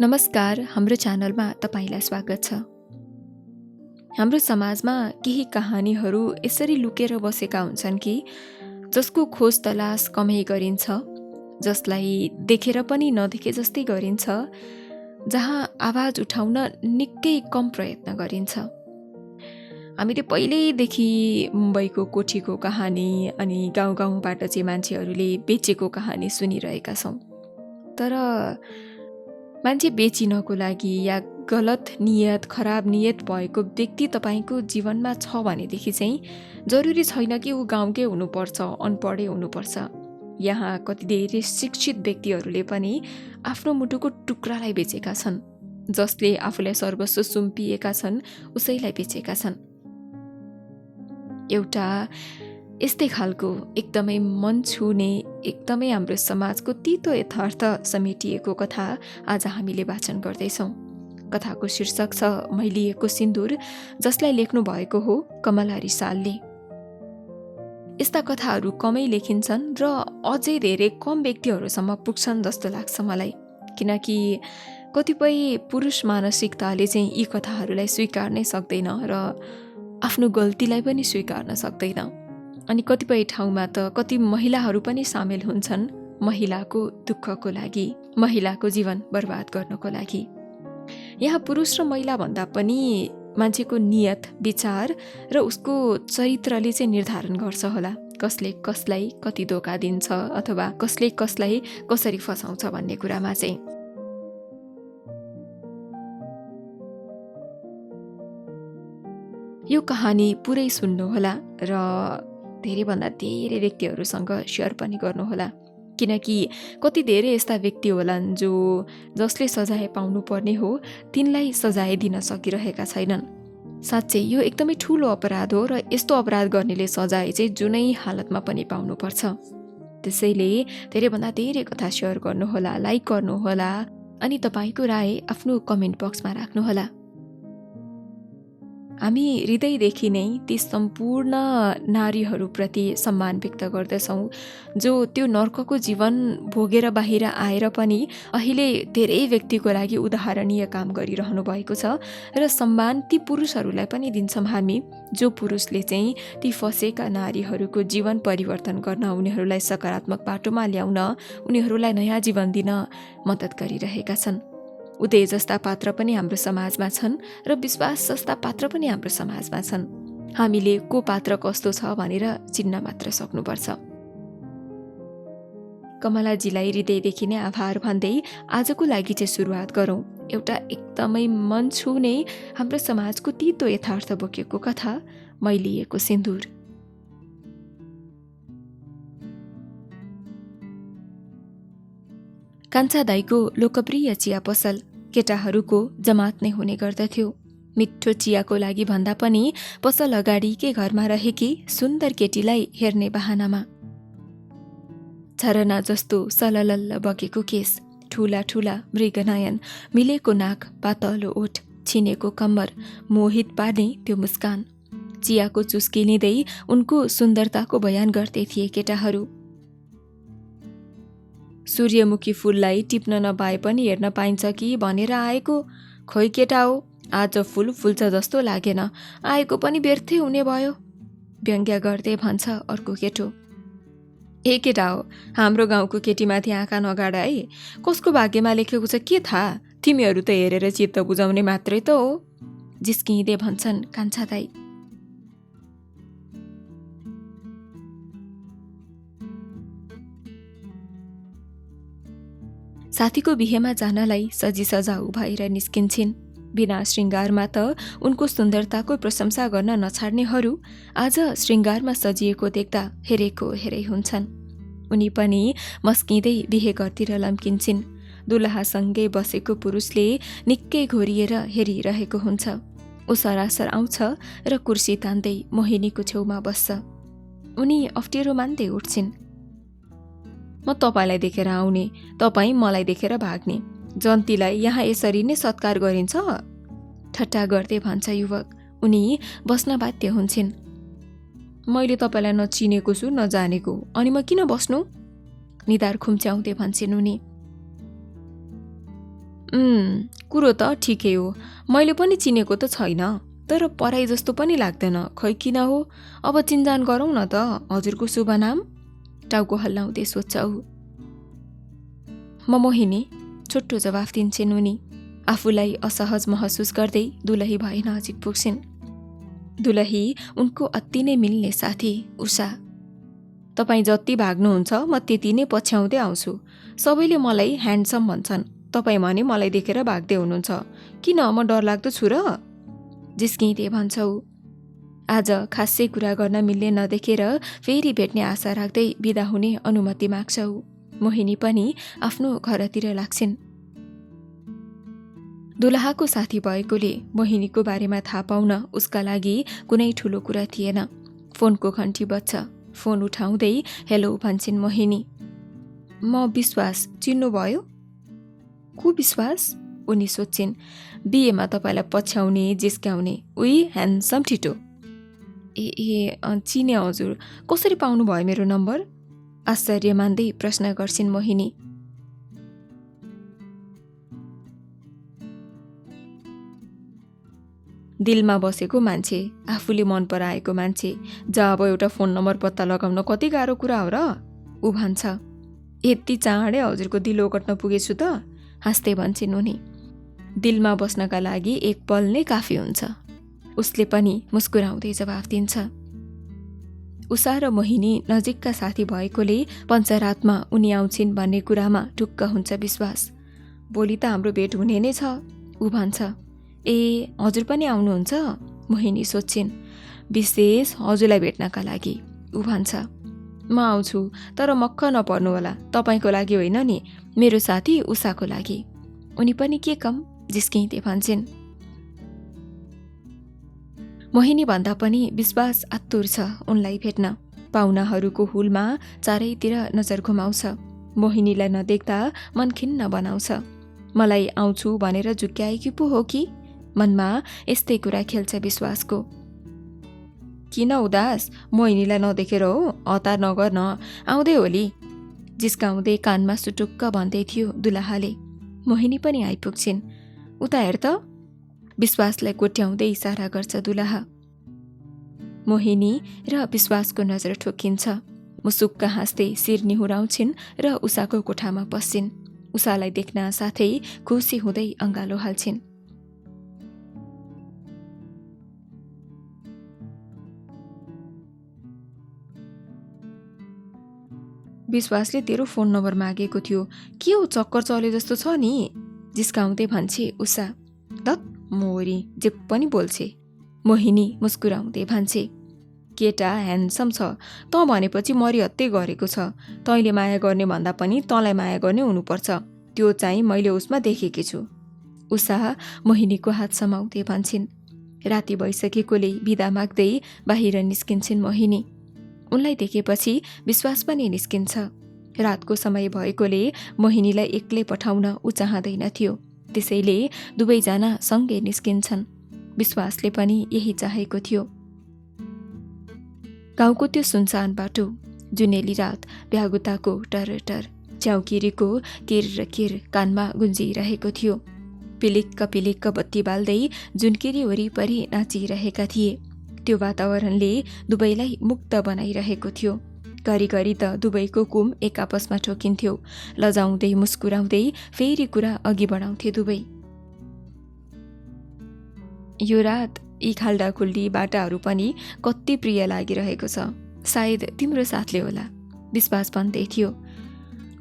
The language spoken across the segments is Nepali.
नमस्कार, हाम्रो च्यानलमा तपाईँलाई स्वागत छ। हाम्रो समाजमा केही कहानीहरू यसरी लुकेर बसेका हुन्छन् कि जसको खोज तलास कमै गरिन्छ, जसलाई देखेर पनि नदेखे जस्तै गरिन्छ, जहाँ आवाज उठाउन निकै कम प्रयत्न गरिन्छ। हामीले पहिल्यैदेखि मुम्बईको कोठीको कहानी अनि गाउँ गाउँबाट चाहिँ मान्छेहरूले बेचेको कहानी सुनिरहेका छौँ। तर मान्छे बेचिनको लागि या गलत नियत, खराब नियत भएको व्यक्ति तपाईँको जीवनमा छ भनेदेखि चाहिँ जरुरी छैन कि ऊ गाउँकै हुनुपर्छ, अनपढै हुनुपर्छ। यहाँ कति धेरै शिक्षित व्यक्तिहरूले पनि आफ्नो मुटुको टुक्रालाई बेचेका छन्। जसले आफूलाई सर्वस्व सुम्पिएका छन्, उसैलाई बेचेका छन्। एउटा यस्तै खालको एकदमै मन छुने, एकदमै हाम्रो समाजको तितो यथार्थ समेटिएको कथा आज हामीले वाचन गर्दैछौँ। कथाको शीर्षक छ मैलिएको सिन्दुर, जसलाई लेख्नु भएको हो कमला रिसालले। यस्ता कथाहरू कमै लेखिन्छन् र अझै धेरै कम व्यक्तिहरूसम्म पुग्छन् जस्तो लाग्छ मलाई। किनकि कतिपय पुरुष मानसिकताले चाहिँ यी कथाहरूलाई स्वीकार्नै सक्दैन र आफ्नो गल्तीलाई पनि स्वीकार्न सक्दैन। अनि कतिपय ठाउँमा त कति महिलाहरू पनि सामेल हुन्छन् महिलाको दुःखको लागि, महिलाको जीवन बर्बाद गर्नको लागि। यहाँ पुरुष र महिला भन्दा पनि मान्छेको नियत, विचार र उसको चरित्रले चाहिँ निर्धारण गर्छ होला कसले कसलाई कति धोका दिन्छ अथवा कसले कसलाई कसरी फसाउँछ भन्ने कुरामा चाहिँ। यो कहानी पुरै सुन्नुहोला र धेरैभन्दा धेरै व्यक्तिहरूसँग सेयर पनि गर्नुहोला। किनकि कति धेरै यस्ता व्यक्ति होलान् जसले सजाय पाउनु पर्ने हो, तिनलाई सजाय दिन सकिरहेका छैनन्। साँच्चै यो एकदमै ठुलो अपराध हो र यस्तो अपराध गर्नेले सजाय चाहिँ जुनै हालतमा पनि पाउनुपर्छ। त्यसैले धेरैभन्दा धेरै कथा सेयर गर्नुहोला, लाइक गर्नुहोला अनि तपाईँको राय आफ्नो कमेन्ट बक्समा राख्नुहोला। हामी हृदयदेखि नै ती सम्पूर्ण नारीहरूप्रति सम्मान व्यक्त गर्दछौँ जो त्यो नर्कको जीवन भोगेर बाहिर आएर पनि अहिले धेरै व्यक्तिको लागि उदाहरणीय काम गरिरहनु भएको छ। र सम्मान ती पुरुषहरूलाई पनि दिन्छौँ हामी जो पुरुषले चाहिँ ती फसेका नारीहरूको जीवन परिवर्तन गर्न, उनीहरूलाई सकारात्मक बाटोमा ल्याउन, उनीहरूलाई नयाँ जीवन दिन मद्दत गरिरहेका छन्। उदय जस्ता पात्र पनि हाम्रो समाजमा छन् र विश्वास जस्ता पात्र पनि हाम्रो समाजमा छन्। हामीले को पात्र कस्तो छ भनेर चिन्न मात्र सक्नुपर्छ। कमलाजीलाई हृदयदेखि नै आभार भन्दै आजको लागि चाहिँ सुरुवात गरौँ एउटा एकदमै मन छुने हाम्रो समाजको तितो यथार्थ बोकेको कथा, मैलिएको सिन्दुर। कान्छा दाईको लोकप्रिय चिया पसल केटाहरूको जमात नै हुने गर्दथ्यो। मिठो चियाको लागि भन्दा पनि पसल अगाडिकै घरमा रहेकी सुन्दर केटीलाई हेर्ने बहानामा। झरना जस्तो सललल्ल बगेको केस, ठुला ठुला मृगनयन, मिलेको नाक, पातलो ओठ, छिनेको कम्मर, मोहित पार्ने त्यो मुस्कान। चियाको चुस्की लिँदै उनको सुन्दरताको बयान गर्दै थिए केटाहरू। सूर्यमुखी फुललाई टिप्न नपाए पनि हेर्न पाइन्छ कि भनेर आएको? खोइ केटा हो, आज फुल फुल्छ जस्तो लागेन, आएको पनि व्यर्थै हुने भयो, व्यङ्ग्य गर्दै भन्छ अर्को केटो। ए केटा हो, हाम्रो गाउँको केटीमाथि आँखा नगाड है, कसको भाग्यमा लेखेको छ के थाहा, तिमीहरू त हेरेर चित्त बुझाउने मात्रै त हो, जिस्किँदै भन्छन् कान्छा दाई। साथीको बिहेमा जानलाई सजी सजाउ भएर निस्किन्छन्। बिना श्रृङ्गारमा त उनको सुन्दरताको प्रशंसा गर्न नछाड्नेहरू आज श्रृङ्गारमा सजिएको देख्दा हेरेको हेरै हुन्छन्। उनी पनि मस्किँदै बिहे घरतिर लम्किन्छन्। दुलहासँगै बसेको पुरुषले निकै घोरिएर हेरिरहेको हुन्छ। ऊ सरासर आउँछ र कुर्सी तान्दै मोहिनीको छेउमा बस्छ। उनी अप्ठ्यारो मान्दै उठ्छिन्। म तपाईँलाई देखेर आउने, तपाईँ मलाई देखेर भाग्ने, जन्तीलाई यहाँ यसरी नै सत्कार गरिन्छ? ठट्टा गर्दै भन्छ युवक। उनी बस्न बाध्य हुन्छन्। मैले तपाईँलाई नचिनेको छु, नजानेको, अनि म किन बस्नु? निधार खुम्च्याउँदै भन्छन् उनी। कुरो त ठिकै हो, मैले पनि चिनेको त छैन, तर पराई जस्तो पनि लाग्दैन, खै किन हो। अब चिन्जान गरौँ न त, हजुरको शुभ नाम? टाउको हल्लाउँदै सोध्छ ऊ। म मोहिनी, छोटो जवाफ दिन्छन् उनी। आफूलाई असहज महसुस गर्दै दुलही भए नजिक पुग्छिन्। दुलही उनको अति नै मिल्ने साथी उषा। तपाईँ जति भाग्नुहुन्छ म त्यति नै पछ्याउँदै आउँछु। सबैले मलाई ह्यान्डसम भन्छन्, तपाईँ भने मलाई देखेर भाग्दै हुनुहुन्छ। किन, म डरलाग्दो छु र? जिस्किँदै भन्छ ऊ। आज खासै कुरा गर्न मिल्ने नदेखेर फेरि भेट्ने आशा राख्दै बिदा हुने अनुमति माग्छ ऊ। मोहिनी पनि आफ्नो घरतिर लाग्छिन्। दुलहाको साथी भएकोले मोहिनीको बारेमा थाहा पाउन उसका लागि कुनै ठुलो कुरा थिएन। फोनको घन्टी बज्छ। फोन उठाउँदै हेलो भन्छन् मोहिनी। म विश्वास, चिन्नुभयो? को विश्वास? उनी सोध्छिन्। बिहेमा तपाईँलाई पछ्याउने, जिस्क्याउने, उही ह्यान्डसम ठिटो। ए चिने हजुर, कसरी पाउनुभयो मेरो नम्बर? आश्चर्य मान्दै प्रश्न गर्छिन् मोहिनी। दिलमा बसेको मान्छे, आफूले मन पराएको मान्छे, जब एउटा फोन नम्बर पत्ता लगाउन कति गाह्रो कुरा हो र? ऊ भन्छ। यति चाँडै हजुरको दिल ओगट्न पुगेछु त? हाँस्दै भन्छन् उनी। दिलमा बस्नका लागि एक पल नै काफी हुन्छ। उसले पनि मुस्कुराउँदै जवाफ दिन्छ। उषा र मोहिनी नजिकका साथी भएकोले पञ्चरातमा उनी आउँछिन् भन्ने कुरामा ढुक्क हुन्छ विश्वास। भोलि त हाम्रो भेट हुने नै छ, ऊ भन्छ। ए हजुर पनि आउनुहुन्छ? मोहिनी सोध्छिन्। विशेष हजुरलाई भेट्नका लागि, ऊ भन्छ। म आउँछु, तर मक्ख नपर्नु होला, तपाईँको लागि होइन नि, मेरो साथी उषाको लागि। उनी पनि के कम, जिस्किँदै भन्छन्। मोहिनी भन्दा पनि विश्वास आतुर छ उनलाई भेट्न। पाहुनाहरूको हुलमा चारैतिर नजर घुमाउँछ। मोहिनीलाई नदेख्दा मन खिन्न बनाउँछ। मलाई आउँछु भनेर झुक्क्याएकी पो हो कि? मनमा यस्तै कुरा खेल्छ विश्वासको। किन उदास? मोहिनीलाई नदेखेर हो? हतार नगर्न, आउँदै होली, जिस्काउँदै कानमा सुटुक्क भन्दै थियो दुलहाले। मोहिनी पनि आइपुग्छिन्। उता हेर त, विश्वासलाई कोट्याउँदै इसारा गर्छ दुलहा। मोहिनी र विश्वासको नजर ठोकिन्छ। मुसुक्क हाँस्दै शिर निहुराउँछिन् र उषाको कोठामा पस्छिन्। उषालाई देख्न साथै खुसी हुँदै अँगालो हाल्छिन्। विश्वासले तेरो फोन नम्बर मागेको थियो, के हो चक्कर चले जस्तो छ नि? जिस्काउँदै भन्छे उषा। धत मोरी, जे पनि बोल्छे। मोहिनी मुस्कुराउँदै भन्छे। केटा ह्यान्डसम छ, तँ भनेपछि मरिहत्ते गरेको छ। तैँले माया गर्ने भन्दा पनि तँलाई माया गर्ने हुनुपर्छ, त्यो चाहिँ मैले उसमा देखेकी छु। उषा मोहिनीको हात समाउँदै भन्छिन्। राति भइसकेकोले बिदा माग्दै बाहिर निस्किन्छन् मोहिनी। उनलाई देखेपछि विश्वास पनि निस्किन्छ। रातको समय भएकोले मोहिनीलाई एक्लै पठाउन ऊ चाहँदैनथ्यो, त्यसैले दुवैजना सँगै निस्किन्छन्। विश्वासले पनि यही चाहेको थियो। गाउँको त्यो सुनसान बाटो, जुनेली रात, भ्यागुताको टरटर, च्याउकिरीको किर र किर कानमा गुन्जिरहेको थियो। पिलिक्क पिलिक्क बत्ती बाल्दै जुनकिरी वरिपरि नाचिरहेका थिए। त्यो वातावरणले दुवैलाई मुक्त बनाइरहेको थियो। घरिघरि त दुवैको कुम एक आपसमा ठोकिन्थ्यो। लजाउँदै मुस्कुराउँदै फेरि कुरा अघि बढाउँथे दुवै। यो रात यी खाल्डाखुल्डी बाटाहरू पनि कति प्रिय लागिरहेको छ, सायद तिम्रो साथले होला, विश्वास भन्दै थियो।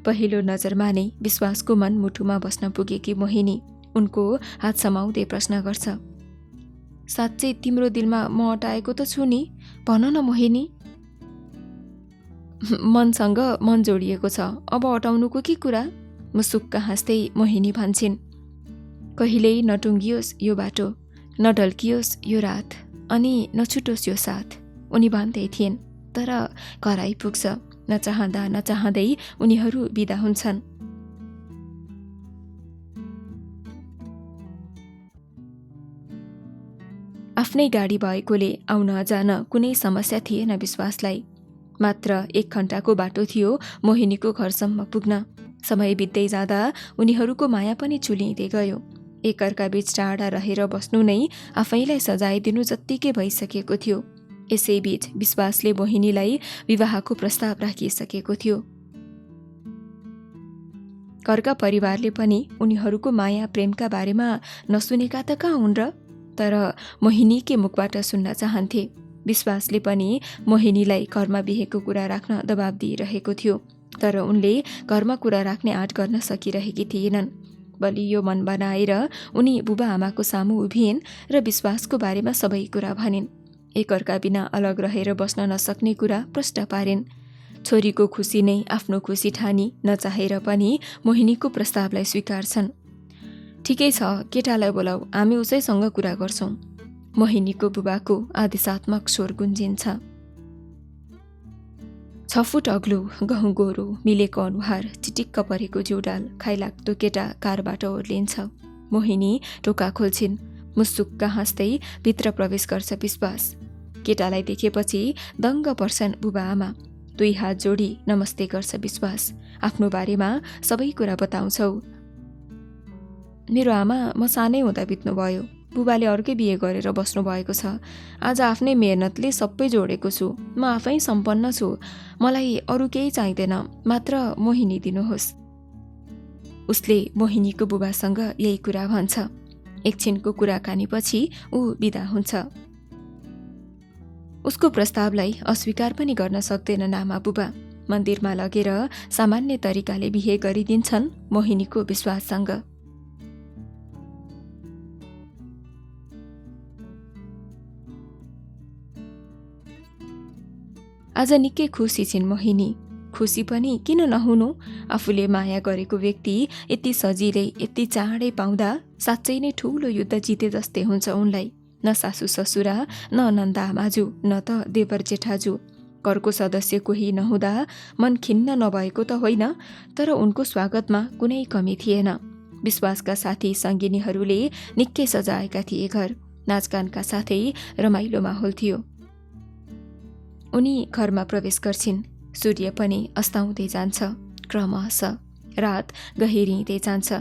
पहिलो नजरमा नै विश्वासको मन मुटुमा बस्न पुगेकी मोहिनी उनको हात समाउँदै प्रश्न गर्छ। साँच्चै तिम्रो दिलमा म अटाएको त छु नि, भन न मोहिनी। मनसँग मन जोडिएको छ, अब अटाउनुको के कुरा? मुसुक्क हाँस्दै मोहिनी भन्छिन्। कहिल्यै नटुङ्गियोस् यो बाटो, नढल्कियोस् यो रात, अनि नछुटोस् यो साथ, उनी भन्दै थिइन्। तर घर आइपुग्छ। नचाहँदा नचाहँदै उनीहरू बिदा हुन्छन्। आफ्नै गाडी भएकोले आउन जान कुनै समस्या थिएन विश्वासलाई। मात्र 1 घण्टाको बाटो थियो मोहिनीको घरसम्म पुग्न। समय बित्दै जाँदा उनीहरूको माया पनि चुलिँदै गयो। एकअर्का बीच टाढा रहेर बस्नु नै आफैलाई सजाय दिनु जत्तिकै भइसकेको थियो। यसैबीच विश्वासले मोहिनीलाई विवाहको प्रस्ताव राखिसकेको थियो। घरका परिवारले पनि उनीहरूको माया प्रेमका बारेमा नसुनेका त कहाँ हुन् र? तर मोहिनीकै मुखबाट सुन्न चाहन्थे। विश्वासले पनि मोहिनीलाई घरमा बिहेको कुरा राख्न दबाब दिइरहेको थियो, तर उनले घरमा कुरा राख्ने आँट गर्न सकिरहेकी थिएनन्। बलियो मन बनाएर उनी बुबा आमाको सामु उभिएन् र विश्वासको बारेमा सबै कुरा भनिन्। एकअर्का बिना अलग रहेर बस्न नसक्ने कुरा प्रष्ट पारिन्। छोरीको खुसी नै आफ्नो खुसी ठानी नचाहेर पनि मोहिनीको प्रस्तावलाई स्वीकार्छन्। ठिकै छ, केटालाई बोलाऊ, हामी उसैसँग कुरा गर्छौं। मोहिनीको बुबाको आदेशात्मक स्वर गुन्जिन्छ। 6 फुट अग्लो, गहुँ गोरो, मिलेको अनुहार, चिटिक्क परेको जिउडाल, खाइलाग्दो केटा कारबाट ओर्लिन्छ। मोहिनी टोका खोल्छिन्। मुसुक्क हाँस्दै भित्र प्रवेश गर्छ विश्वास। केटालाई देखेपछि दङ्ग पर्छन् बुबा आमा। 2 हात जोडी नमस्ते गर्छ विश्वास। आफ्नो बारेमा सबै कुरा बताउँछौ। मेरो आमा म सानै हुँदा बित्नुभयो। बुबाले अर्कै बिहे गरेर बस्नु भएको छ। आज आफ्नै मेहनतले सबै जोडेको छु। म आफै सम्पन्न छु। मलाई अरू केही चाहिँदैन, मात्र मोहिनी दिनुहोस्। उसले मोहिनीको बुबासँग यही कुरा भन्छ। एकछिनको कुराकानीपछि ऊ बिदा हुन्छ। उसको प्रस्तावलाई अस्वीकार पनि गर्न सक्दैनन् आमा बुबा। मन्दिरमा लगेर सामान्य तरिकाले बिहे गरिदिन्छन् मोहिनीको विश्वाससँग। आज निकै खुसी छिन् मोहिनी। खुसी पनि किन नहुनु? आफूले माया गरेको व्यक्ति यति सजिलै यति चाँडै पाउँदा साँच्चै नै ठूलो युद्ध जिते जस्तै हुन्छ उनलाई। न सासु ससुरा, न नन्दा आमाजु, न त देवर जेठाजु। घरको सदस्य कोही नहुँदा मन खिन्न नभएको त होइन, तर उनको स्वागतमा कुनै कमी थिएन। विश्वासका साथी सङ्गिनीहरूले निकै सजाएका थिए घर। नाचगानका साथै रमाइलो माहौल थियो। उनी घरमा प्रवेश गर्छिन्। सूर्य पनि अस्ताउँदै जान्छ। क्रमशः रात गहिरिँदै जान्छ।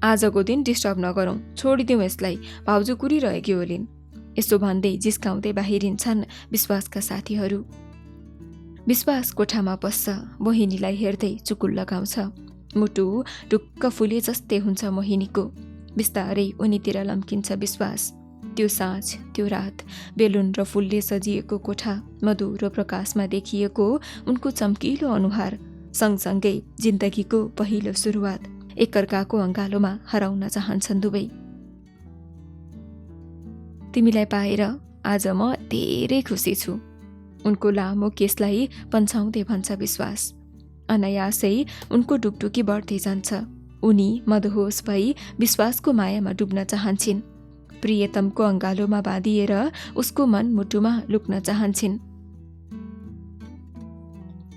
आजको दिन डिस्टर्ब नगरौँ, छोडिदिउँ यसलाई, भाउजू कुरिरहेकी होलिन्। यसो भन्दै जिस्काउँदै बाहिरिन्छन् विश्वासका साथीहरू। विश्वास कोठामा पस्छ। मोहिनीलाई हेर्दै चुकुल लगाउँछ। मुटु ढुक्क फुले जस्तै हुन्छ मोहिनीको। बिस्तारै उनीतिर लम्किन्छ विश्वास। त्यो साँझ, त्यो रात, बेलुन र फुलले सजिएको कोठा, मधुरो प्रकाशमा देखिएको उनको चम्किलो अनुहार, सँगसँगै जिन्दगीको पहिलो सुरुवात। एकअर्काको अँगालोमा हराउन चाहन्छन् दुवै। तिमीलाई पाएर आज म धेरै खुसी छु, उनको लामो केसलाई पन्छाउँदै भन्छ विश्वास। अनायासै उनको डुकडुकी बढ्दै जान्छ। उनी मदहोस भई विश्वासको मायामा डुब्न चाहन्छन्। प्रियतमको अँगालोमा बाँधिएर उसको मन मुटुमा लुक्न चाहन्छन्।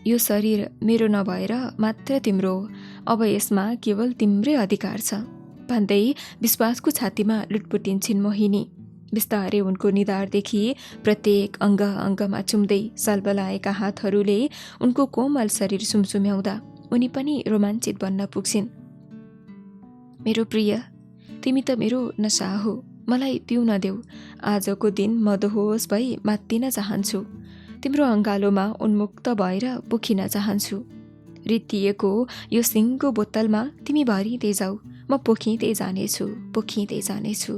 यो शरीर मेरो नभएर मात्र तिम्रो, अब यसमा केवल तिम्रै अधिकार छ भन्दै विश्वासको छातीमा लुटपुटिन्छन् मोहिनी। बिस्तारै उनको निधारदेखि प्रत्येक अङ्ग अङ्गमा चुम्दै सलबलाएका हातहरूले उनको कोमल शरीर सुमसुम्याउँदा उनी पनि रोमाञ्चित बन्न पुग्छिन्। मेरो प्रिय, तिमी त मेरो नशा हो, मलाई पिउन देऊ। आजको दिन मदहोस भई मात्तिन चाहन्छु। तिम्रो अङ्गालोमा उन्मुक्त भएर पोखिन चाहन्छु। रित्तिएको यो सिङ्गो बोतलमा तिमी भरिँदै जाऊ, म पोखिँदै जानेछु, पोखिँदै जानेछु।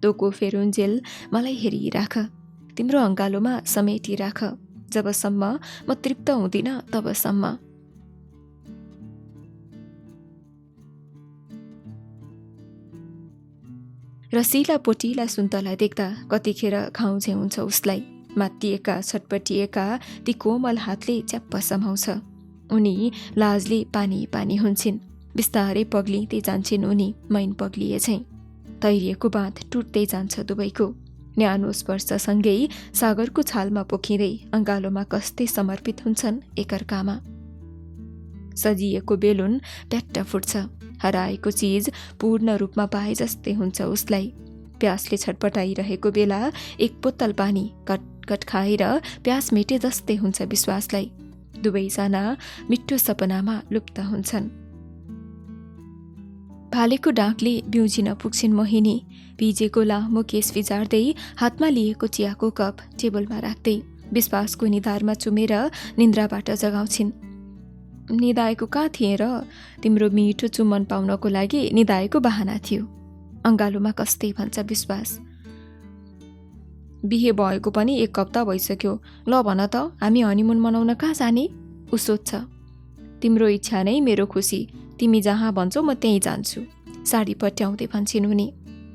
तोको फेरुन्जेल मलाई हेरिराख, तिम्रो अङ्गालोमा समेटिराख, जबसम्म म तृप्त हुँदिन तबसम्म। रसिला पोटिला सुन्तला देख्दा कतिखेर खाउझे हुन्छ उसलाई। मात्तिएका छटपटिएका ती कोमल हातले च्याप्प समाउँछ। उनी लाजले पानी पानी हुन्छन्। बिस्तारै पग्लिँदै जान्छन् उनी मैन पग्लिए झैँ। तैरिएको बाँध टुट्दै जान्छ दुवैको। न्यानो स्पर्शसँगै सागरको छालमा पोखिँदै अङ्गालोमा कस्तै समर्पित हुन्छन् एकअर्कामा। सजिएको बेलुन ट्याट्ट फुट्छ। हराएको चिज पूर्ण रूपमा पाए जस्तै हुन्छ उसलाई। प्यासले छटपटाइरहेको बेला एक बोतल पानी कटकट खाएर प्यास मेटे जस्तै हुन्छ विश्वासलाई। दुवैजना मिठो सपनामा लुप्त हुन्छन्। भालेको डाकले बिउजिन पुग्छिन् मोहिनी। भिजेको लामो केस फिजार्दै हातमा लिएको चियाको कप टेबलमा राख्दै विश्वासको निधारमा चुमेर निन्द्राबाट जगाउँछिन्। निदाएको कहाँ थिएँ र? तिम्रो मिठो चुम्बन पाउनको लागि निदाएको बहाना थियो, अङ्गालोमा कस्तै भन्छ विश्वास। बिहे भएको पनि 1 हप्ता भइसक्यो। ल भन त, हामी हनिमुन मनाउन कहाँ जाने? उ सोध्छ। तिम्रो इच्छा नै मेरो खुसी, तिमी जहाँ भन्छौ म त्यहीँ जान्छु, साडी पट्याउँदै भन्छिन् उनी।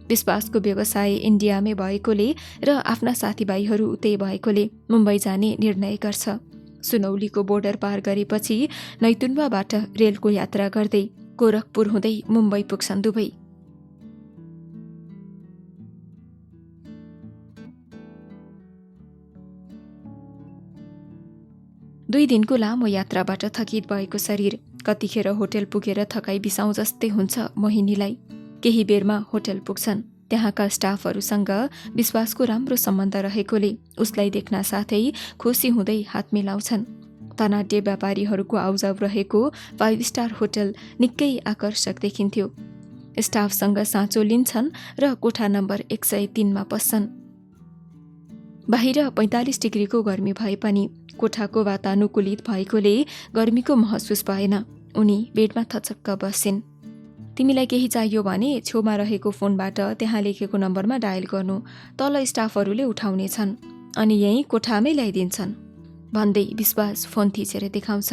विश्वासको व्यवसाय इन्डियामै भएकोले र आफ्ना साथीभाइहरू उतै भएकोले मुम्बई जाने निर्णय गर्छ। सुनौलीको बोर्डर पार गरेपछि नैतुन्वाबाट रेलको यात्रा गर्दै गोरखपुर हुँदै मुम्बई पुग्छन् दुवै। दुई दिनको लामो यात्राबाट थकित भएको शरीर कतिखेर होटेल पुगेर थकाइ बिसाउँ जस्तै हुन्छ मोहिनीलाई। केही बेरमा होटेल पुग्छन्। त्यहाँका स्टाफहरूसँग विश्वासको राम्रो सम्बन्ध रहेकोले उसलाई देख्न साथै खुसी हुँदै हात मिलाउँछन्। धनाढ्य व्यापारीहरूको आउजाउ रहेको 5 स्टार होटल निकै आकर्षक देखिन्थ्यो। स्टाफसँग साँचो लिन्छन् र कोठा नम्बर 103मा पस्छन्। बाहिर 45 डिग्रीको गर्मी भए पनि कोठाको वातानुकूलित भएकोले गर्मीको महसुस भएन। उनी बेडमा थचक्क बसिन्। तिमीलाई केही चाहियो भने छेउमा रहेको फोनबाट त्यहाँ लेखेको नम्बरमा डायल गर्नु, तल स्टाफहरूले उठाउनेछन् अनि यही कोठामै ल्याइदिन्छन् भन्दै विश्वास फोन थिचेर देखाउँछ।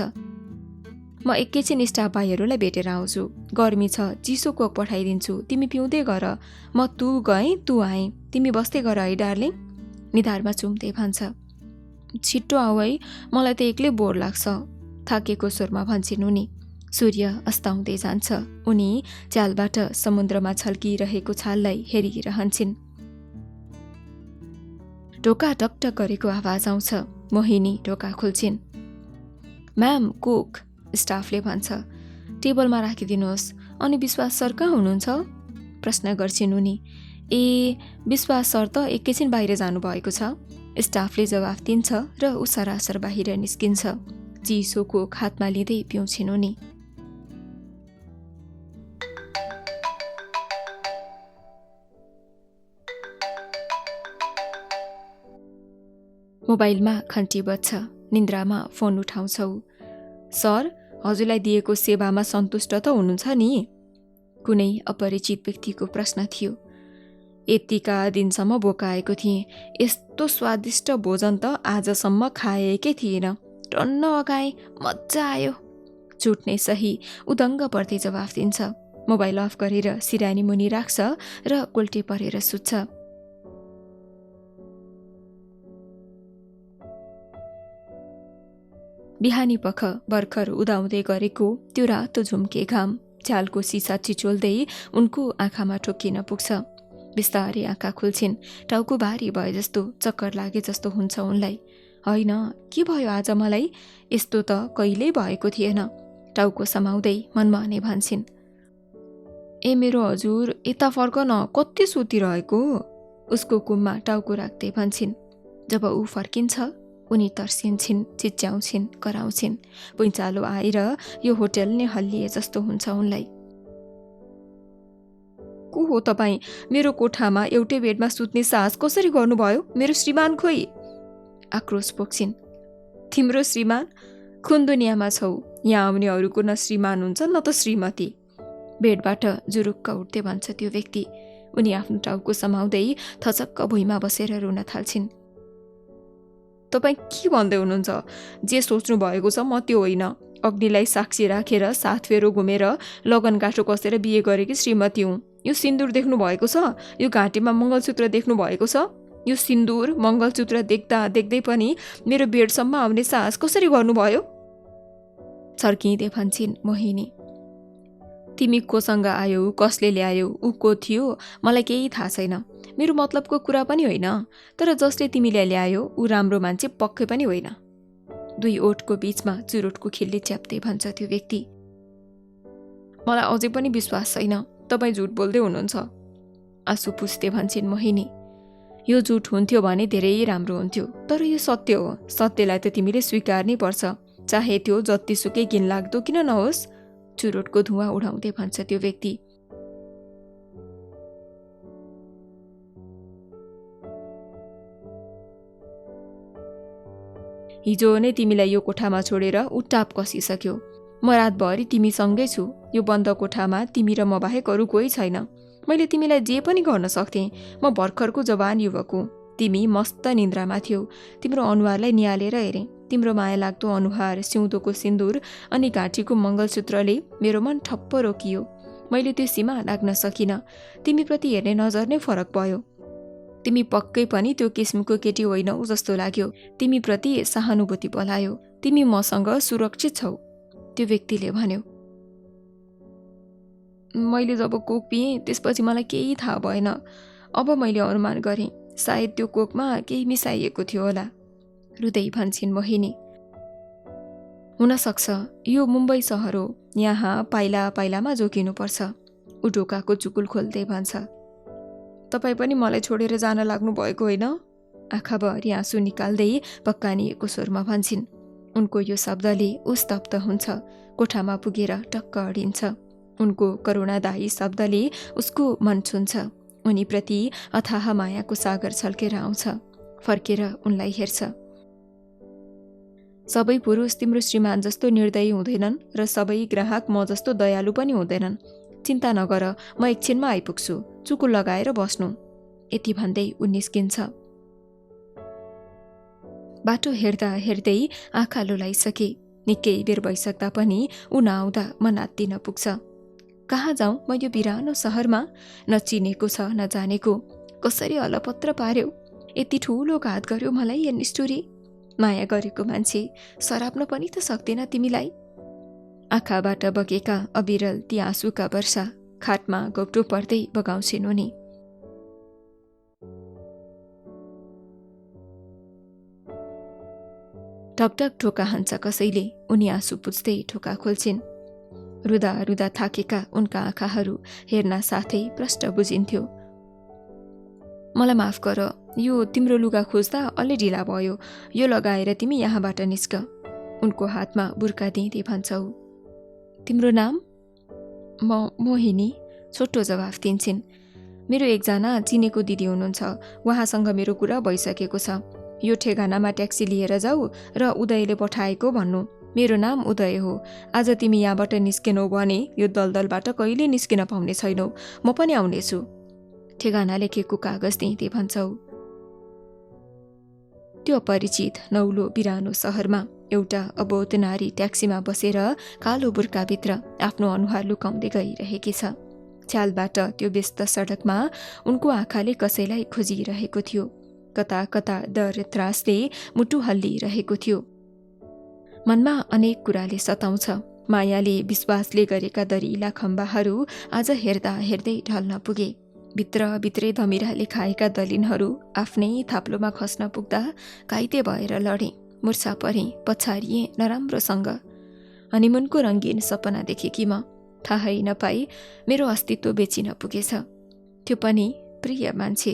म एकैछिन स्टाफ भाइहरूलाई भेटेर आउँछु, गर्मी छ, चिसो कोक पठाइदिन्छु, तिमी पिउँदै गर, म तु गएँ तु आएँ, तिमी बस्दै गर है डार्लिङ, निधारमा चुम्दै भन्छ। छिट्टो आऊ है, मलाई त एक्लै बोर लाग्छ, थाकेको स्वरमा भन्छिन् उनी। सूर्य अस्ताउँदै जान्छ। उनी च्यालबाट समुद्रमा छल्किरहेको छाललाई हेरिरहन्छन्। ढोका टकटक गरेको आवाज आउँछ। मोहिनी ढोका खोल्छिन्। म्याम, कुक, स्टाफले भन्छ। टेबलमा राखिदिनुहोस्। अनि विश्वास सर कहाँ हुनुहुन्छ? प्रश्न गर्छिन् उनी। ए, विश्वास सर त एकैछिन बाहिर जानुभएको छ, स्टाफले जवाफ दिन्छ र ऊ सरासर बाहिर निस्किन्छ। चिसो कोक हातमा लिँदै पिउँछिन् उनी। मोबाइलमा घन्टी बज्छ। निन्द्रामा फोन उठाउँछौ। सर, हजुरलाई दिएको सेवामा सन्तुष्ट त हुनुहुन्छ नि? कुनै अपरिचित व्यक्तिको प्रश्न थियो। यतिका दिनसम्म बोकाएको थिएँ, यस्तो स्वादिष्ट भोजन त आजसम्म खाएकै थिएन, टन्न अगाएँ, मजा आयो। छुट्ने सही उदङ्ग पर्दै जवाफ दिन्छ। मोबाइल अफ गरेर सिरानी मुनि राख्छ र कोल्टे परेर सुत्छ। बिहानी पख भर्खर उदाउँदै गरेको त्यो रातो झुम्के घाम च्यालको सिसा चिचोल्दै उनको आँखामा ठोक्किन पुग्छ। बिस्तारै आँखा खुल्छिन्। टाउको भारी भए जस्तो, चक्कर लागे जस्तो हुन्छ उनलाई। होइन, के भयो आज मलाई? यस्तो त कहिल्यै भएको थिएन। टाउको समाउँदै मनमा नै भन्छिन्। ए मेरो हजुर, यता फर्क न, कति सुतिरहेको? उसको कुममा टाउको राख्दै भन्छिन्। जब ऊ फर्किन्छ उनी तर्सिन्छन्, चिच्याउँछिन्, कराउँछिन्। भुइँचालो आएर यो होटेल नै हल्लिए जस्तो हुन्छ उनलाई। को हो तपाईँ? मेरो कोठामा एउटै बेडमा सुत्ने साहस कसरी गर्नुभयो? मेरो श्रीमान खोइ? आक्रोश पोख्छिन्। तिम्रो श्रीमान? खुन दुनियाँमा छौ, यहाँ आउनेहरूको न श्रीमान हुन्छ न त श्रीमती। बेडबाट जुरुक्क उठ्दै भन्छ त्यो व्यक्ति। उनी आफ्नो टाउको समाउँदै थचक्क भुइँमा बसेर रुन थाल्छिन्। तपाईँ के भन्दै हुनुहुन्छ? जे सोच्नु भएको छ म त्यो होइन। अग्निलाई साक्षी राखेर सात फेरो घुमेर लगनगाँठो कसेर बिहे गरेकी श्रीमती हुँ। यो सिन्दुर देख्नु भएको छ? यो घाँटीमा मङ्गलसूत्र देख्नु भएको छ? यो सिन्दुर मङ्गलसूत्र देख्दा देख्दै पनि मेरो बेडसम्म आउने साहस कसरी गर्नुभयो? छर्किँदै भन्छिन् मोहिनी। तिमी कोसँग आयौ, कसले ल्यायौ, ऊ को थियो, मलाई केही थाहा छैन। मेरो मतलबको कुरा पनि होइन। तर जसले तिमीलाई ल्यायो ऊ राम्रो मान्छे पक्कै पनि होइन। दुई ओठको बीचमा चुरोटको खिल्ली च्याप्दै भन्छ त्यो व्यक्ति। मलाई अझै पनि विश्वास छैन, तपाईँ झुट बोल्दै हुनुहुन्छ। आँसु पुस्दै भन्छिन् मोहिनी। यो झुट हुन्थ्यो भने धेरै राम्रो हुन्थ्यो, तर यो सत्य हो। सत्यलाई त तिमीले स्वीकार्नै पर्छ, चाहे त्यो जतिसुकै घिनलाग्दो किन नहोस्, चुरोटको धुवा उडाउँदै भन्छ त्यो व्यक्ति। हिजो नै तिमीलाई यो कोठामा छोडेर उट्टाप कसिसक्यो। म रातभरि तिमीसँगै छु। यो बन्द कोठामा तिमी र म बाहेक अरू कोही छैन। मैले तिमीलाई जे पनि गर्न सक्थेँ। म भर्खरको जवान युवक हुँ। तिमी मस्त निन्द्रामा थियौ। तिम्रो अनुहारलाई निहालेर हेरेँ। तिम्रो माया लाग्दो अनुहार, सिउँदोको सिन्दुर अनि घाँटीको मङ्गलसूत्रले मेरो मन ठप्प रोकियो। मैले त्यो सीमा लाग्न सकिनँ। तिमीप्रति हेर्ने नजर नै फरक भयो। तिमी पक्कै पनि त्यो किसिमको केटी होइनौ जस्तो लाग्यो। तिमीप्रति सहानुभूति बोलायो। तिमी मसँग सुरक्षित छौ, त्यो व्यक्तिले भन्यो। मैले जब कोक पिएँ त्यसपछि मलाई केही थाहा भएन। अब मैले अनुमान गरेँ सायद त्यो कोकमा केही मिसाइएको थियो होला, रुँदै भन्छन् मोहिनी। हुनसक्छ, यो मुम्बई सहर हो। यहाँ पाइला पाइलामा जोगिनुपर्छ, ऊ ढोकाको चुकुल खोल्दै भन्छ। तपाईँ पनि मलाई छोडेर जान लाग्नु भएको होइन? आँखाभरि आँसु निकाल्दै पक्कानिएको स्वरमा भन्छन्। उनको यो शब्दले ऊ स्तब्ध हुन्छ, कोठामा पुगेर टक्क अडिन्छ। उनको करुणादायी शब्दले उसको मन छुन्छ। उनीप्रति अथाह मायाको सागर छल्केर आउँछ। फर्केर उनलाई हेर्छ। सबै पुरुष तिम्रो श्रीमान जस्तो निर्दयी हुँदैनन् र सबै ग्राहक म जस्तो दयालु पनि हुँदैनन्। चिन्ता नगर, म एकछिनमा आइपुग्छु। चुकुल लगाएर बस्नु। यति भन्दै ऊ निस्किन्छ। बाटो हेर्दा हेर्दै आँखा लुलाइसके। निकै बेर भइसक्दा पनि ऊ नआउँदा मन आत्तिन पुग्छ। कहाँ जाउँ म यो बिरानो सहरमा? नचिनेको छ नजानेको। कसरी अलपत्र पार्यो? यति ठुलो घात गर्यो मलाई यो निष्ठुरी। माया गरेको मान्छे सराप्न पनि त सक्दैन तिमीलाई। आँखाबाट बगेका अविरल ती आँसुका वर्षा खाटमा घोप्टो पर्दै बगाउँछिन् उनी। ढकढक ढोका हान्छ कसैले। उनी आँसु पुछ्दै ढोका खोल्छिन्। रुदा रुदा थाकेका उनका आँखाहरू हेर्न साथै प्रष्ट बुझिन्थ्यो। मलाई माफ गर, यो तिम्रो लुगा खोज्दा अलि ढिला भयो। यो लगाएर तिमी यहाँबाट निस्क। उनको हातमा बुर्का दिँदै भन्छौ। तिम्रो नाम? म मोहिनी, छोटो जवाफ दिन्छन्। मेरो एकजना चिनेको दिदी हुनुहुन्छ। उहाँसँग मेरो कुरा भइसकेको छ। यो ठेगानामा ट्याक्सी लिएर जाऊ र उदयले पठाएको भन्नु। मेरो नाम उदय हो। आज तिमी यहाँबाट निस्केनौ भने यो दलदलबाट कहिले निस्किन पाउने छैनौ। म पनि आउनेछु। ठेगाना लेखेको कागज दिँदै भन्छौ। त्यो अपरिचित नौलो बिरानो सहरमा एउटा अबोध नारी ट्याक्सीमा बसेर कालो बुर्काभित्र आफ्नो अनुहार लुकाउँदै गइरहेकी छ। च्यालबाट त्यो व्यस्त सडकमा उनको आँखाले कसैलाई खोजिरहेको थियो। कता कता डर त्रासले मुटु हल्लिरहेको थियो। मनमा अनेक कुराले सताउँछ। मायाले विश्वासले गरेका दरिला खम्बाहरू आज हेर्दा हेर्दै ढल्न पुगे। भित्रभित्रै धमिराले खाएका दलिनहरू आफ्नै थाप्लोमा खस्न पुग्दा घाइते भएर लडे। मुर्छा परे, पछारिए नराम्रोसँग। हनिमुनको रङ्गीन सपना देखेकी म। थाहै नपाई मेरो अस्तित्व बेचिन पुगेछ। त्यो पनि प्रिय मान्छे,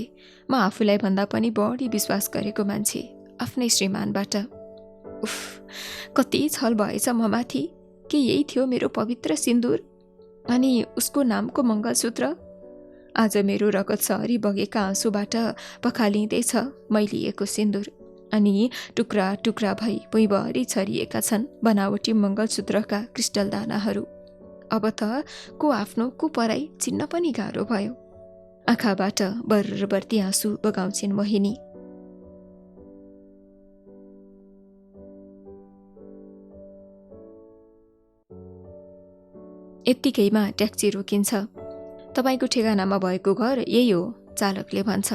म आफूलाई भन्दा पनि बढी विश्वास गरेको मान्छे, आफ्नै श्रीमानबाट। उफ, कति छल भएछ म माथि। के यही थियो मेरो पवित्र सिन्दुर अनि उसको नामको मङ्गलसूत्र? आज मेरो रगत सहरी बगेका आँसुबाट पखालिँदैछ मैलिएको सिन्दुर अनि टुक्रा टुक्रा भई भुइँभरि छरिएका छन् बनावटी मङ्गलसूत्रका क्रिस्टल दानाहरू। अब त को आफ्नो को पराई चिन्न पनि गाह्रो भयो। आँखाबाट बर्बर्ती आँसु बगाउँछिन् मोहिनी। यत्तिकैमा ट्याक्सी रोकिन्छ। तपाईँको ठेगानामा भएको घर यही हो, चालकले भन्छ।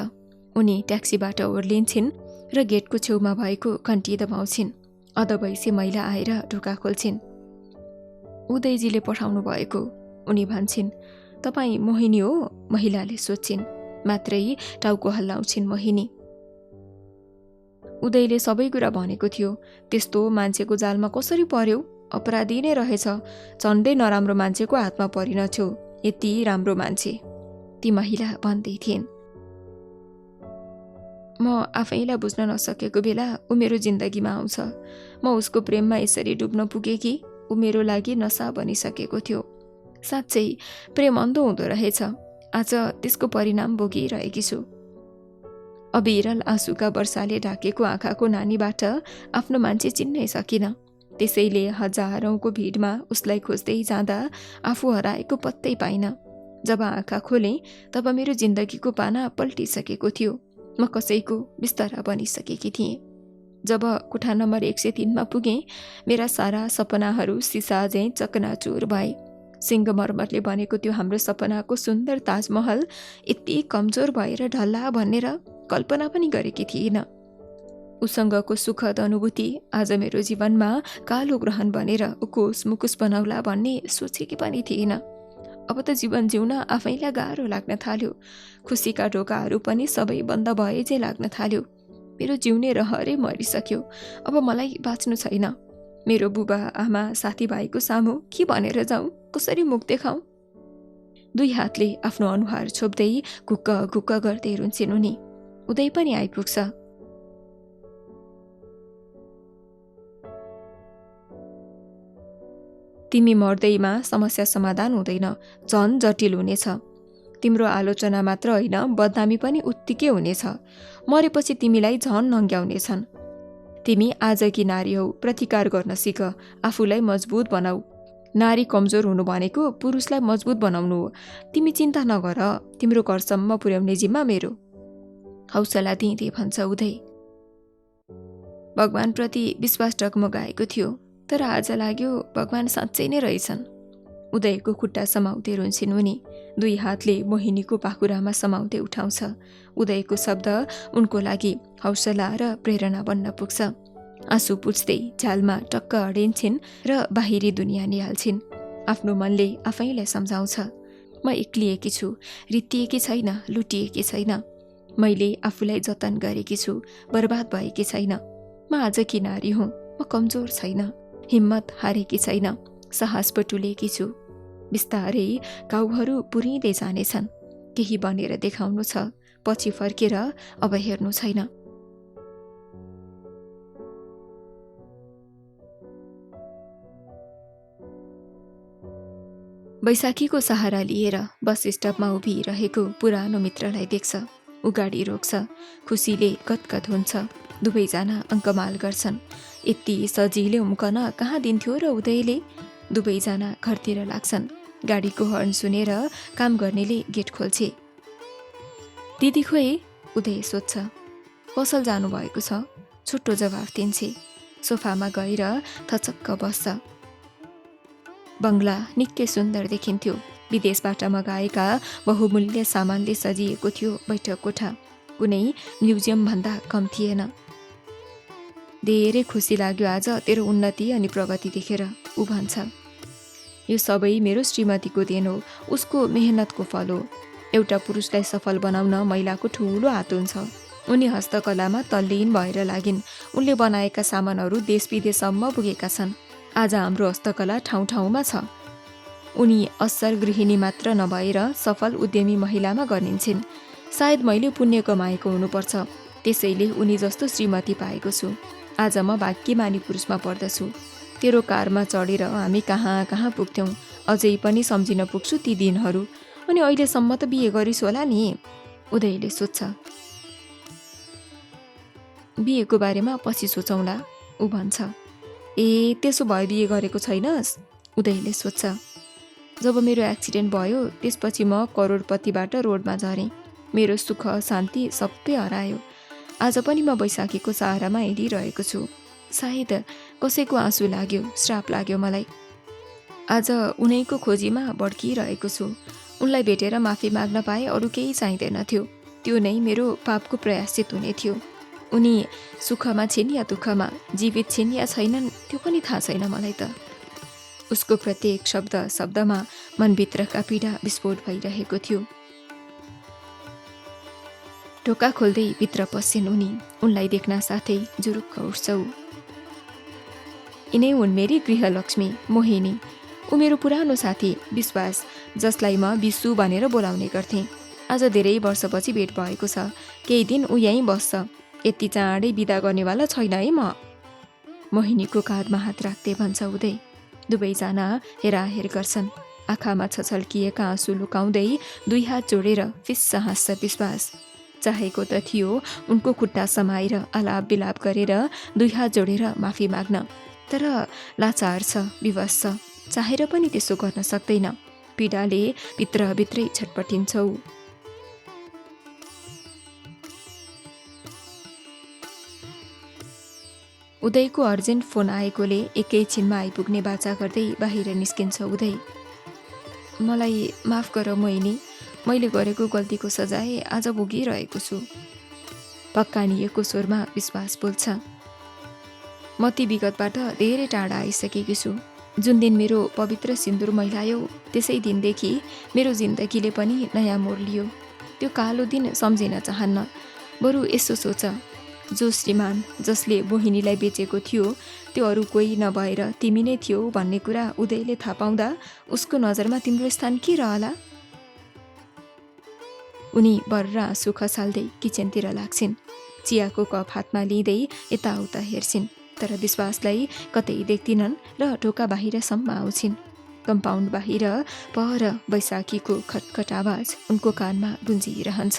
उनी ट्याक्सीबाट ओर्लिन्छन् र गेटको छेउमा भएको घन्टी दबाउँछिन्। अधबैसे महिला आएर ढोका खोल्छिन्। उदयजीले पठाउनु भएको, उनी भन्छन्। तपाईँ मोहिनी हो? महिलाले सोध्छिन्। मात्रै टाउको हल्लाउँछिन् मोहिनी। उदयले सबै कुरा भनेको थियो। त्यस्तो मान्छेको जालमा कसरी पर्यो? अपराधी नै रहेछ। झन्डै नराम्रो मान्छेको हातमा परिनथ्यो। यति राम्रो मान्छे, ती महिला भन्दै थिइन्। म आफैलाई बुझ्न नसकेको बेला ऊ मेरो जिन्दगीमा आउँछ। म उसको प्रेममा यसरी डुब्न पुगेँ कि ऊ मेरो लागि नसा बनिसकेको थियो। साँच्चै प्रेम अन्धो हुँदो रहेछ। आज त्यसको परिणाम भोगिरहेकी छु। अविरल आँसुका वर्षाले ढाकेको आँखाको नानीबाट आफ्नो मान्छे चिन्नै सकिन। त्यसैले हजारौंको भिडमा उसलाई खोज्दै जाँदा आफू हराएको पत्तै पाइन। जब आँखा खोलेँ तब मेरो जिन्दगीको पाना पल्टिसकेको थियो। म कसैको बिस्तारा बनिसकेकी थिएँ। जब कोठा नम्बर 103 मा पुगेँ, मेरा सारा सपनाहरू सिसा झैँ चकनाचुर भए। सिंगमर्मरले बनेको त्यो हाम्रो सपनाको सुन्दर ताजमहल यति कमजोर भएर ढल्ला भनेर कल्पना पनि गरेकी थिइन। उसँगको सुखद अनुभूति आज मेरो जीवनमा कालो ग्रहण बनेर उकोस मुकुस बनाउला भन्ने सोचेकी पनि थिइन। अब त जीवन जिउन आफैलाई गाह्रो लाग्न थाल्यो। खुसीका ढोकाहरू पनि सबै बन्द भए चाहिँ लाग्न थाल्यो। मेरो जिउने रहरै मरिसक्यो। अब मलाई बाँच्नु छैन। मेरो बुबा आमा साथीभाइको सामु के भनेर जाउँ, कसरी मुख देखाउँ? 2 हातले आफ्नो अनुहार छोप्दै घुक्क घुक्क गर्दै रुन्छिन् उनी। उदय पनि आइपुग्छ। तिमी मर्दैमा समस्या समाधान हुँदैन, झन् जटिल हुनेछ। तिम्रो आलोचना मात्र होइन, बदनामी पनि उत्तिकै हुनेछ। मरेपछि तिमीलाई झन् नङ्ग्याउनेछन्। तिमी आजकी नारी हौ, प्रतिकार गर्न सिक, आफूलाई मजबुत बनाऊ। नारी कमजोर हुनु भनेको पुरुषलाई मजबुत बनाउनु हो। तिमी चिन्ता नगर, तिम्रो घरसम्म पुर्याउने जिम्मा मेरो। हौसला दिँदै भन्छ उदय। भगवानप्रति विश्वास डगमगाएको थियो, तर आज लाग्यो भगवान साँच्चै नै रहेछन्। उदयको खुट्टा समाउँदै रुन्छिन् उनी। 2 हातले मोहिनीको पाखुरामा समाउँदै उठाउँछ। उदयको शब्द उनको लागि हौसला र प्रेरणा बन्न पुग्छ। आँसु पुछ्दै झ्यालमा टक्क अडिन्छिन् र बाहिरी दुनियाँ निहाल्छिन्। आफ्नो मनले आफैलाई सम्झाउँछ, म एक्लिएकी छु, रित्तिएकी छैन, लुटिएकी छैन। मैले आफूलाई जतन गरेकी छु, बर्बाद भएकी छैन। म आजकी नारी हुँ, म कमजोर छैन, हिम्मत हारेकी छैन, साहस बटुलेकी छु। बिस्तारै घाउहरू पुरिँदै जानेछन्। केही बनेर देखाउनु छ, पछि फर्केर अब हेर्नु छैन। बैशाखीको सहारा लिएर बस स्टपमा उभिरहेको पुरानो मित्रलाई देख्छ। ऊ गाडी रोक्छ। खुसीले गदगद हुन्छ। दुवैजना अङ्कमाल गर्छन्। यति सजिलै उम्कन कहाँ दिन्थ्यो र उदयले? दुवैजना घरतिर लाग्छन्। गाडीको हर्न सुनेर काम गर्नेले गेट खोल्छे। दिदी खोइ? उदय सोध्छ। पसल जानुभएको छ, छुट्टो जवाफ दिन्छे। सोफामा गएर थचक्क बस्छ। बङ्गला निकै सुन्दर देखिन्थ्यो। विदेशबाट मगाएका बहुमूल्य सामानले सजिएको थियो बैठक कोठा। कुनै म्युजियम भन्दा कम थिएन। धेरै खुसी लाग्यो आज तेरो उन्नति अनि प्रगति देखेर, ऊ भन्छ। यो सबै मेरो श्रीमतीको देन हो, उसको मेहनतको फल हो। एउटा पुरुषलाई सफल बनाउन महिलाको ठुलो हात हुन्छ। उनी हस्तकलामा तल्लीन भएर लागिन्। उनले बनाएका सामानहरू देश विदेशसम्म पुगेका छन्। आज हाम्रो हस्तकला ठाउँ ठाउँमा छ। उनी असल गृहिणी मात्र नभएर सफल उद्यमी महिलामा गनिन्छन्। सायद मैले पुण्य कमाएको हुनुपर्छ, त्यसैले उनी जस्तो श्रीमती पाएको छु। आज म भाग्यमानी पुरुषमा पर्दछु। तेरो कारमा चढेर हामी कहाँ कहाँ पुग्थ्यौँ। अझै पनि सम्झिन पुग्छु ती दिनहरू। अनि अहिलेसम्म त बिहे गरिस् होला नि? उदयले सोध्छ। बिहेको बारेमा पछि सोचौँला, ऊ भन्छ। ए, त्यसो भए बिहे गरेको छैनस्? उदयले सोध्छ। जब मेरो एक्सिडेन्ट भयो त्यसपछि म करोडपतिबाट रोडमा झरेँ। मेरो सुख शान्ति सबै हरायो। आज पनि म बैशाखीको सहारामा हिँडिरहेको छु। सायद कसैको आँसु लाग्यो, श्राप लाग्यो मलाई। आज उनैको खोजीमा भड्किरहेको छु। उनलाई भेटेर माफी माग्न पाए अरू केही चाहिँदैन थियो। त्यो नै मेरो पापको प्रायश्चित हुने थियो। उनी सुखमा छिन् या दुःखमा, जीवित छिन् या छैनन् त्यो पनि थाहा छैन मलाई त। उसको प्रत्येक शब्दमा मनभित्रका पीडा विस्फोट भइरहेको थियो। ढोका खोल्दै भित्र पस्छिन् उनी। उनलाई देख्न साथै जुरुक्क उठ्छ ऊ। यिनै हुन् मेरी गृहलक्ष्मी, मोहिनी। ऊ मेरो पुरानो साथी विश्वास, जसलाई म विशु भनेर बोलाउने गर्थेँ। आज धेरै वर्षपछि भेट भएको छ। केही दिन ऊ यहीँ बस्छ। यति चाँडै बिदा गर्नेवाला छैन है म। मोहिनीको काँधमा हात राख्दै भन्छ उदय। दुवैजना हेराहेर गर्छन्। आँखामा छछल्किएका आँसु लुकाउँदै दुई हात जोडेर फिस्स हाँस्छ विश्वास। चाहेको त थियो उनको खुट्टा समाएर आलाप बिलाप गरेर दुई हात जोडेर माफी माग्न, तर लाचार छ, विवश छ। चाहेर पनि त्यसो गर्न सक्दैन। पीडाले भित्रभित्रै छटपटिन्छ ऊ। उदयको अर्जेन्ट फोन आएकोले एकैछिनमा आइपुग्ने बाचा गर्दै बाहिर निस्किन्छ उदय। मलाई माफ गर मोहिनी, मैले गरेको गल्तीको सजाय आज भोगिरहेको छु। पक्कानिएको स्वरमा विश्वास बोल्छ। म ती विगतबाट धेरै टाढा आइसकेकी छु। जुन दिन मेरो पवित्र सिन्दुर मैलायो त्यसै दिनदेखि मेरो जिन्दगीले पनि नयाँ मोड लियो। त्यो कालो दिन सम्झिन चाहन्न। बरु यसो सोच, जो श्रीमान जसले मोहिनीलाई बेचेको थियो त्यो अरू कोही नभएर तिमी नै थियौ भन्ने कुरा उदयले थाहा पाउँदा उसको नजरमा तिम्रो स्थान के रहला? उनी बर्र आँसु खसाल्दै किचनतिर लाग्छिन्। चियाको कप हातमा लिँदै यताउता हेर्छिन्, तर विश्वासलाई कतै देख्दिनन् र ढोका बाहिरसम्म आउँछिन्। कम्पाउन्ड बाहिर पर वैशाखीको खटखट आवाज उनको कानमा गुन्जिरहन्छ।